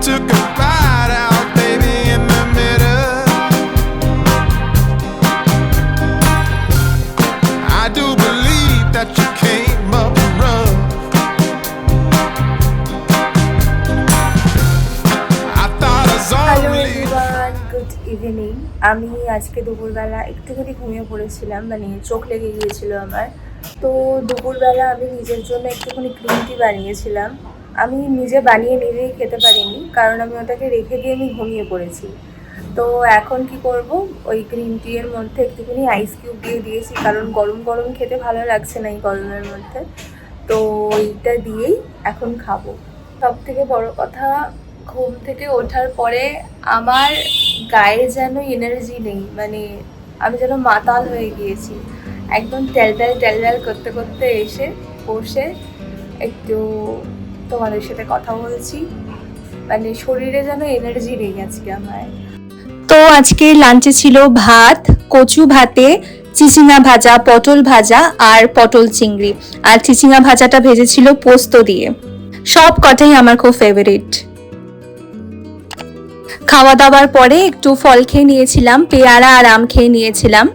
took a bite out, baby, in the middle. I do believe that you came up rough. I thought I saw hello you. Everyone, good evening. আমি আজকে দুপুরবেলা একটুখানি ঘুমিয়ে পড়েছিলাম, মানে চোখ লেগে গিয়েছিল আমার। তো দুপুরবেলা আমি নিজের জন্য একটুখানি গ্রিন টি বানিয়েছিলাম। আমি নিজে বানিয়ে নিজেই খেতে পারিনি, কারণ আমি ওটাকে রেখে দিয়ে আমি ঘুমিয়ে পড়েছি। তো এখন কি করব, ওই গ্রিন টি এর মধ্যে একটুখানি আইস কিউব দিয়ে দিয়েছি, কারণ গরম গরম খেতে ভালো লাগছে না এই গরমের মধ্যে। তো এইটা দিয়েই এখন খাবো। সব থেকে বড় কথা, ঘুম থেকে ওঠার পরে আমার গায়ে যেন এনার্জি নেই, মানে আমি যেন মাতাল হয়ে গিয়েছি। একদম ট্যালট্যাল করতে করতে এসে বসে একটু তোমাদের সাথে কথা বলছি, মানে শরীরে যেন এনার্জি নেই আজকে আমার। তো আজকে লাঞ্চে ছিল ভাত, কচু ভাতে চিচিঙা ভাজা, পটল ভাজা আর পটল চিংড়ি। আর চিচিঙা ভাজাটা ভেজেছিল পোস্ত দিয়ে। সব কটাই আমার খুব ফেভারিট। খাওয়া দাওয়ার পরে একটু ফল খেয়ে নিয়েছিলাম, পেয়ারা আর আম খেয়ে নিয়েছিলাম।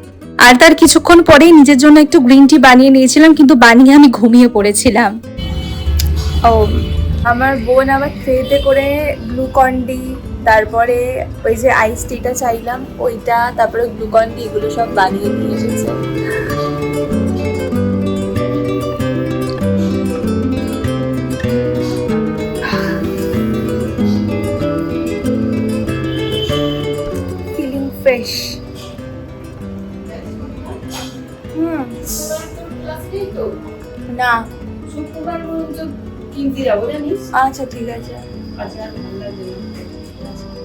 আর তার কিছুক্ষণ পরেই নিজের জন্য একটু গ্রিন টি বানিয়ে নিয়েছিলাম, কিন্তু বানিয়ে আমি ঘুমিয়ে পড়েছিলাম। ও, আমার বোন আবার ট্রেতে করে গ্লুকন ডি, তারপরে ওই যে আইস টিটা চাইলাম ওইটা, তারপরে গ্লুকন ডি, এগুলো সব বানিয়ে নিয়ে এসেছে। Feeling fresh. না, শুক্রবার পর্যন্ত কিনতে যাবো জানিস। আচ্ছা ঠিক আছে।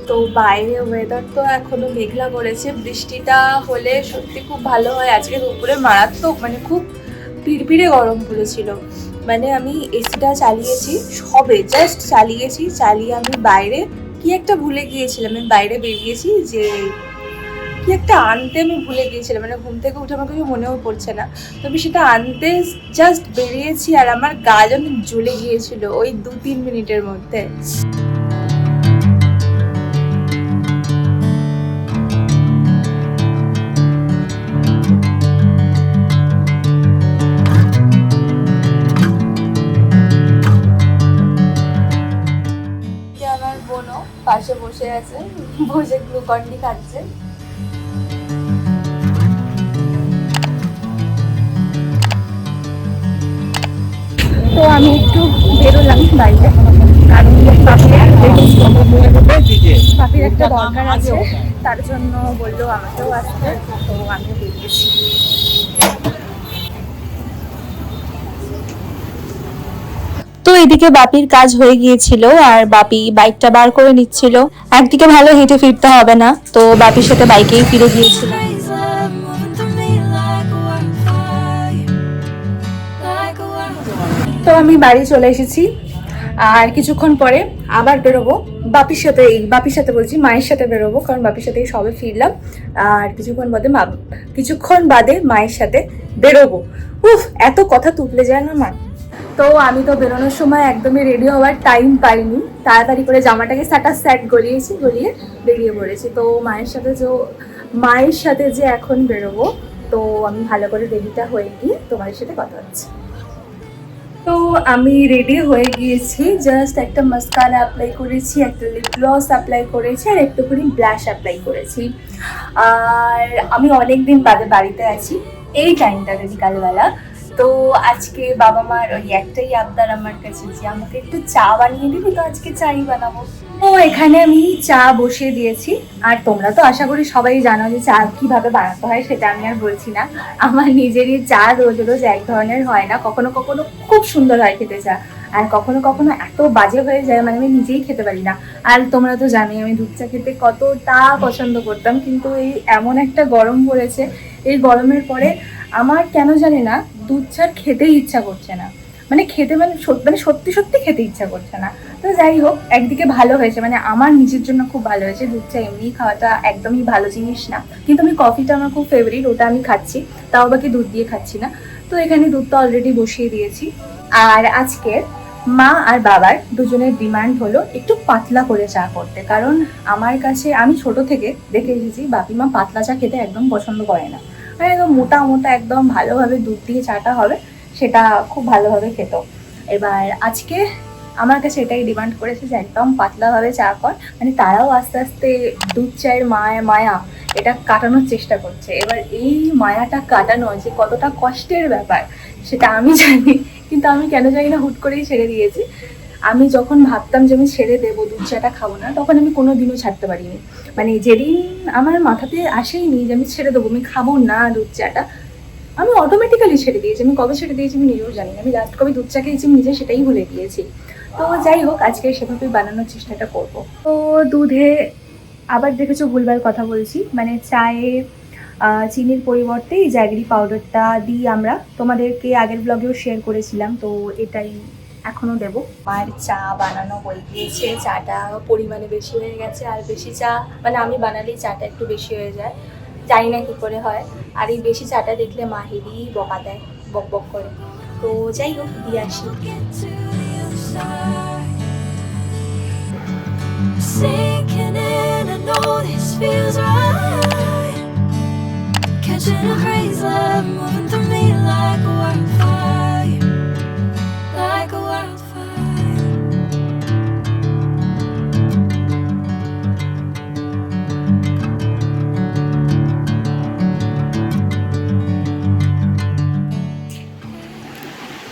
তো বাইরে ওয়েদার তো এখনো মেঘলা করেছে, বৃষ্টিটা হলে সত্যি খুব ভালো হয়। আজকে দুপুরে মারাত্মক, মানে খুব পিড়পিড়ে গরম পড়েছিল। মানে আমি এসিটা চালিয়েছি, সবে জাস্ট চালিয়ে আমি বাইরে কি একটা ভুলে গিয়েছিলাম। আমি বাইরে বেরিয়েছি, যে কি একটা আনতে আমি ভুলে গিয়েছিলাম, মানে ঘুম থেকে উঠে আমার কিছু মনেও পড়ছে না। তো আমি সেটা আনতে জাস্ট বেরিয়েছি, আর আমার গা যেন জ্বলে গিয়েছিল ওই 2-3 মিনিটের মধ্যে। আমার বোনও পাশে বসে আছে, বসে গ্লুকন ডি খাচ্ছে। তো আমি একটু বেরোলাম বাইরে, কারণ পাখির একটা দরকার আছে, তার জন্য বললো আমাকেও আসতে, তো আমিও বেরিয়েছি। তো এদিকে বাপির কাজ হয়ে গিয়েছিল, আর বাপি বাইকটা বার করে নিচ্ছিল। একদিকে ভালো হেঁটে ফিরতে হবে না, তো বাপির সাথে বাইকেই ফিরে গিয়েছিল। তো আমি বাড়ি চলে এসেছি, আর কিছুক্ষণ পরে আবার বেরোবো বাপির সাথে বলছি, মায়ের সাথে বেরোবো, কারণ বাপির সাথে সবে ফিরলাম। আর কিছুক্ষণ বাদে মায়ের সাথে বেরোবো। উফ, এত কথা তুললে যায় না মা। তো আমি তো বেরোনোর সময় একদমই রেডি হওয়ার টাইম পাইনি, তাড়াতাড়ি করে জামাটাকে স্যাট গলিয়ে বেরিয়ে পড়েছি। তো মায়ের সাথে যে এখন বেরোবো, তো আমি ভালো করে রেডিটা হয়ে গিয়ে তোমাদের সাথে কথা হচ্ছে। তো আমি রেডি হয়ে গিয়েছি, জাস্ট একটা মাস্কারা অ্যাপ্লাই করেছি, একটা লিপ গ্লস অ্যাপ্লাই করেছি, আর একটুখানি ব্লাশ অ্যাপ্লাই করেছি। আর আমি অনেকদিন বাদে বাড়িতে আছি এই টাইমটাতে বিকালবেলা। তো আজকে বাবা মার ওই একটাই আবদার আমার কাছে, যে আমাকে একটু চা বানিয়ে দিবি, তো আজকে চাই বানাবো। তো এখানে আমি চা বসিয়ে দিয়েছি। আর তোমরা তো আশা করি সবাই জানো যে চা কিভাবে বানাতে হয়, সেটা আমি আর বলছি না। আমার নিজেরই চা রোজ রোজ এক ধরনের হয় না, কখনো কখনো খুব সুন্দর হয় খেতে চা, আর কখনো কখনো এত বাজে হয়ে যায়, মানে আমি নিজেই খেতে পারি না। আর তোমরা তো জানোই আমি দুধ চা খেতে কতটা পছন্দ করতাম, কিন্তু এই এমন একটা গরম পড়েছে, এই গরমের পরে আমার কেন জানি না দুধ চা খেতেই ইচ্ছা করছে না। মানে সত্যি সত্যি খেতে ইচ্ছা করছে না। তো যাই হোক, একদিকে ভালো হয়েছে, মানে আমার নিজের জন্য খুব ভালো হয়েছে। দুধ চা এমনি খাওয়াটা একদমই ভালো জিনিস না, কিন্তু আমি কফিটা আমার খুব ফেভারিট, ওটা আমি খাচ্ছি, তাও বাকি দুধ দিয়ে খাচ্ছি না। তো এখানে দুধটা অলরেডি বসিয়ে দিয়েছি। আর আজকে মা আর বাবার দুজনের ডিমান্ড হলো একটু পাতলা করে চা করতে, কারণ আমার কাছে আমি ছোট থেকে দেখে এসেছি বাপি মা পাতলা চা খেতে একদম পছন্দ করে না, মানে একদম মোটা মোটা একদম ভালোভাবে দুধ দিয়ে চাটা হবে সেটা খুব ভালোভাবে খেত। এবার আজকে আমার কাছে এটাই ডিমান্ড করেছে যে একদম পাতলাভাবে চা কর, মানে তারাও আস্তে আস্তে দুধ চায়ের মায়া এটা কাটানোর চেষ্টা করছে। এবার এই মায়াটা কাটানো যে কতটা কষ্টের ব্যাপার সেটা আমি জানি, কিন্তু আমি কেন জানি না হুট করেই ছেড়ে দিয়েছি। আমি যখন ভাবতাম যে আমি ছেড়ে দেবো দুধ চাটা খাবো না, তখন আমি কোনো দিনও ছাড়তে পারিনি। মানে যেদিন আমার মাথাতে আসেইনি যে আমি ছেড়ে দেবো, আমি খাবো না দুধ চাটা, আমি অটোমেটিক্যালি ছেড়ে দিয়েছি। আমি কবে ছেড়ে দিয়েছি আমি নিজেও জানি না, আমি লাস্ট কবে দুধ চা খেয়েছি আমি নিজে সেটাই ভুলে গিয়েছি। তো যাই হোক, আজকে সেভাবে বানানোর চেষ্টাটা করব। তো দুধে আবার দেখেছো ভুলভাল কথা বলছি, মানে চায়ে চিনির পরিবর্তে এই জ্যাগরি পাউডারটা দিই আমরা, তোমাদেরকে আগের ব্লগেও শেয়ার করেছিলাম, তো এটাই এখনও দেবো। আর চা বানানো হয়ে গিয়েছে, চাটা পরিমাণে বেশি হয়ে গেছে, আর বেশি চা মানে আমি বানালেই চাটা একটু বেশি হয়ে যায়, জানি না কী করে হয়। আর এই বেশি চাটা দেখলে মা হেবি বকা দেয়, বক বক করে। তো যাই হোক, দিয়ে আসি। Sinking in, I know this feels right. Catching a breeze, love moving through me like a wildfire, like a wildfire.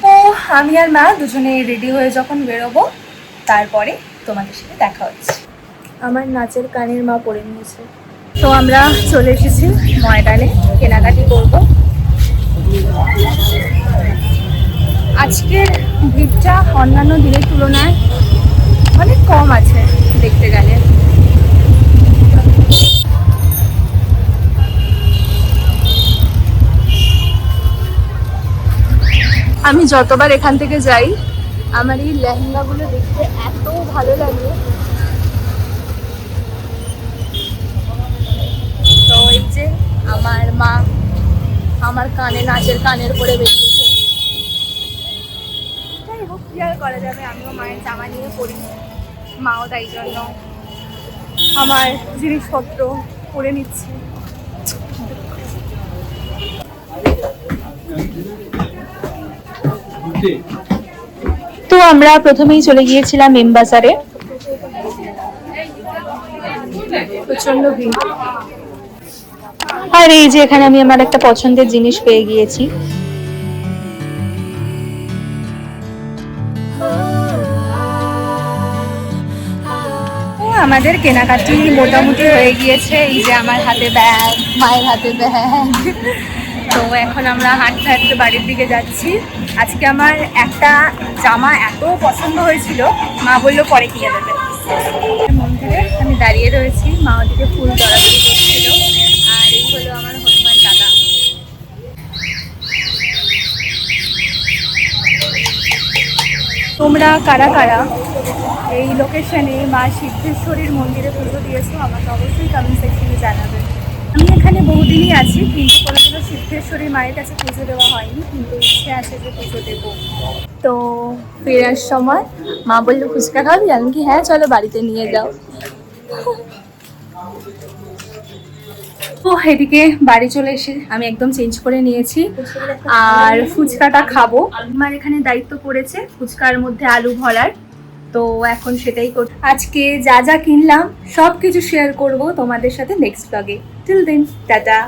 তো আমি আর মা দুজনে রেডি হয়ে যখন বেরোবো তারপরে তোমাদের সাথে দেখা হচ্ছে। আমার নাচের কানের মা পরে নিয়েছে। তো আমরা চলে এসেছি ময়দানে, কেনাকাটি করব। আজকের ভিড়টা অন্যান্য দিনের তুলনায় অনেক কম আছে দেখতে গেলে। আমি যতবার এখান থেকে যাই আমার এই লেহেঙ্গাগুলো দেখতে এত ভালো লাগে। তো এই যে আমার মা আমার কানে নাচের কানের পরে বেরিয়েছে। যাই হোক, কি আর করা যাবে, আমিও মায়ের জামা নিয়ে পরি, মাও তাই জন্য আমার জিনিসপত্র পরে নিচ্ছি। তো আমরা প্রথমেই চলে গিয়েছিলাম এমবাজারে, প্রচন্ড ভিড়। আর এই যে এখানে আমি আমার একটা পছন্দের জিনিস পেয়ে গিয়েছি। আমাদের কেনাকাটি মোটামুটি হয়ে গিয়েছে। এই যে আমার হাতে ব্যাগ, মায়ের হাতে ব্যাগ। তো এখন আমরা হাঁটতে হাঁটতে বাড়ির দিকে যাচ্ছি। আজকে আমার একটা জামা এত পছন্দ হয়েছিল, মা বললো পরে কিনে দেবে। মন্দিরে আমি দাঁড়িয়ে রয়েছি, মা ওদিকে ফুল দরাদরি করছিল। আর এই হলো আমার হনুমান দাদা। তোমরা কারা কারা এই লোকেশনে মা সিদ্ধেশ্বরীর মন্দিরে পুজো দিয়েছো আমাকে অবশ্যই কমেন্ট সেকশনে জানাবে। আমি এখানে বহুদিনই আছি, কিন্তু কোনোদিনও সিদ্ধেশ্বরী মায়ের কাছে পুজো দেওয়া হয়নি, কিন্তু ইচ্ছে আছে যে পুজো দেবো। তো ফেরার সময় মা বললো ফুচকা খাবি, আমি কি হ্যাঁ চলো বাড়িতে নিয়ে যাও। তো এদিকে বাড়ি চলে এসে আমি একদম চেঞ্জ করে নিয়েছি, আর ফুচকাটা খাবো। আমার এখানে দায়িত্ব পড়েছে ফুচকার মধ্যে আলু ভরার, তো এখন সেটাই কর। আজকে যা যা কিনলাম সব কিছু শেয়ার করবো তোমাদের সাথে next blog. Till then tata.